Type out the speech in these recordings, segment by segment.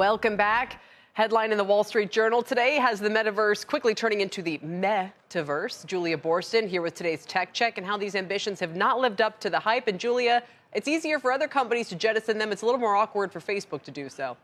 Welcome back. Headline in the Wall Street Journal today has the metaverse quickly turning into the Metaverse. Julia Boorstin here with today's Tech Check and how these ambitions have not lived up to the hype. And Julia, it's easier for other companies to jettison them. It's a little more awkward for Facebook to do so.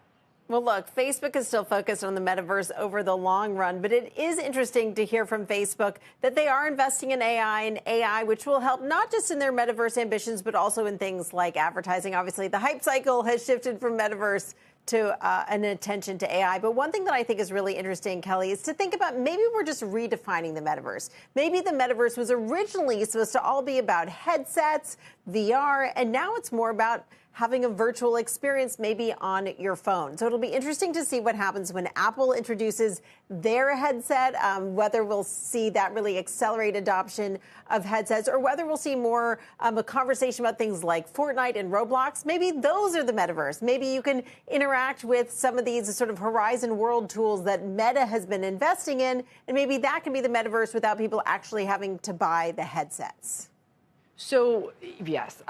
Well, look, Facebook is still focused on the metaverse over the long run, but it is interesting to hear from Facebook that they are investing in AI, which will help not just in their metaverse ambitions, but also in things like advertising. Obviously, the hype cycle has shifted from metaverse to an attention to AI. But one thing that I think is really interesting, Kelly, is to think about maybe we're just redefining the metaverse. Maybe the metaverse was originally supposed to all be about headsets, VR, and now it's more about having a virtual experience maybe on your phone. So it'll be interesting to see what happens when Apple introduces their headset, whether we'll see that really accelerate adoption of headsets or whether we'll see more a conversation about things like Fortnite and Roblox. Maybe those are the metaverse. Maybe you can interact with some of these sort of Horizon World tools that Meta has been investing in, and maybe that can be the metaverse without people actually having to buy the headsets. So, yes,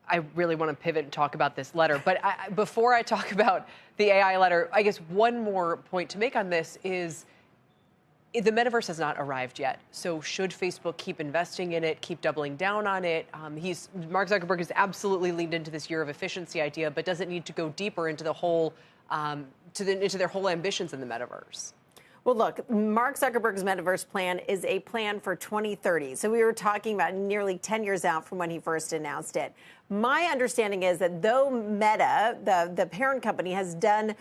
I really want to pivot and talk about this letter. But before I talk about the AI letter, I guess one more point to make on this is the metaverse has not arrived yet. So should Facebook keep investing in it, keep doubling down on it? Mark Zuckerberg has absolutely leaned into this year of efficiency idea, but does it need to go deeper into the whole, into their whole ambitions in the metaverse? Well, look, Mark Zuckerberg's metaverse plan is a plan for 2030. So we were talking about nearly 10 years out from when he first announced it. My understanding is that though Meta, the parent company, has done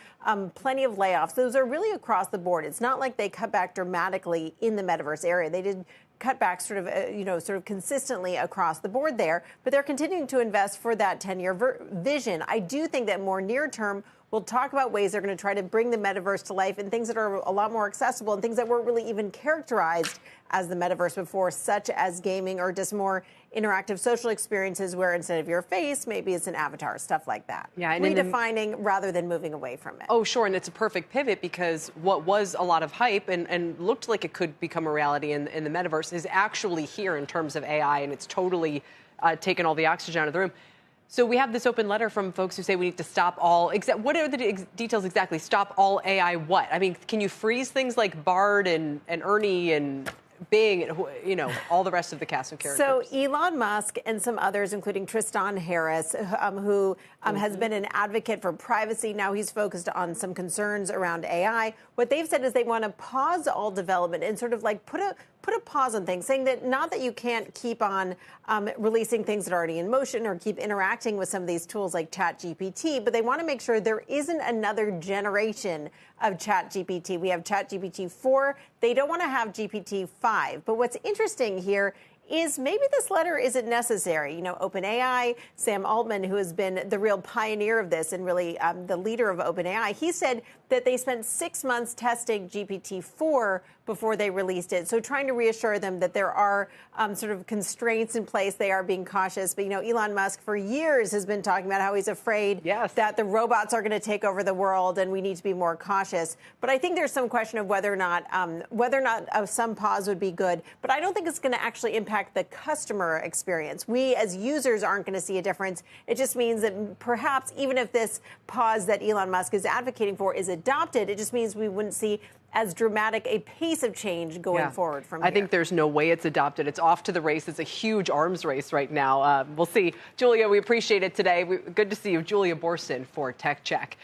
plenty of layoffs, those are really across the board. It's not like they cut back dramatically in the metaverse area. They did cut back sort of consistently across the board there, but they're continuing to invest for that 10-year vision. I do think that more near term, we'll talk about ways they're going to try to bring the metaverse to life and things that are a lot more accessible and things that weren't really even characterized as the metaverse before, such as gaming or just more interactive social experiences where instead of your face, maybe it's an avatar, stuff like that. Yeah, and redefining rather than moving away from it. Oh, sure. And it's a perfect pivot because what was a lot of hype and looked like it could become a reality in the metaverse is actually here in terms of AI, and it's totally taken all the oxygen out of the room. So we have this open letter from folks who say we need to stop all, what are the details exactly? Stop all AI what? I mean, can you freeze things like Bard and Ernie and Bing and, all the rest of the cast of characters? So Elon Musk and some others, including Tristan Harris, who has been an advocate for privacy. Now he's focused on some concerns around AI. What they've said is they want to pause all development and sort of like put a pause on things, saying that not that you can't keep on releasing things that are already in motion or keep interacting with some of these tools like ChatGPT, but they want to make sure there isn't another generation of ChatGPT. We have ChatGPT 4. They don't want to have GPT 5. But what's interesting here is maybe this letter isn't necessary. OpenAI, Sam Altman, who has been the real pioneer of this and really the leader of OpenAI, he said that they spent 6 months testing GPT-4 before they released it. So trying to reassure them that there are sort of constraints in place. They are being cautious. But, Elon Musk for years has been talking about how he's afraid that the robots are going to take over the world and we need to be more cautious. But I think there's some question of whether or not some pause would be good. But I don't think it's going to actually impact the customer experience. We as users aren't going to see a difference. It just means that perhaps even if this pause that Elon Musk is advocating for is adopted, it just means we wouldn't see as dramatic a pace of change going forward from here. I think there's no way it's adopted. It's off to the race. It's a huge arms race right now. We'll see. Julia, we appreciate it today. Good to see you. Julia Boorstin for Tech Check.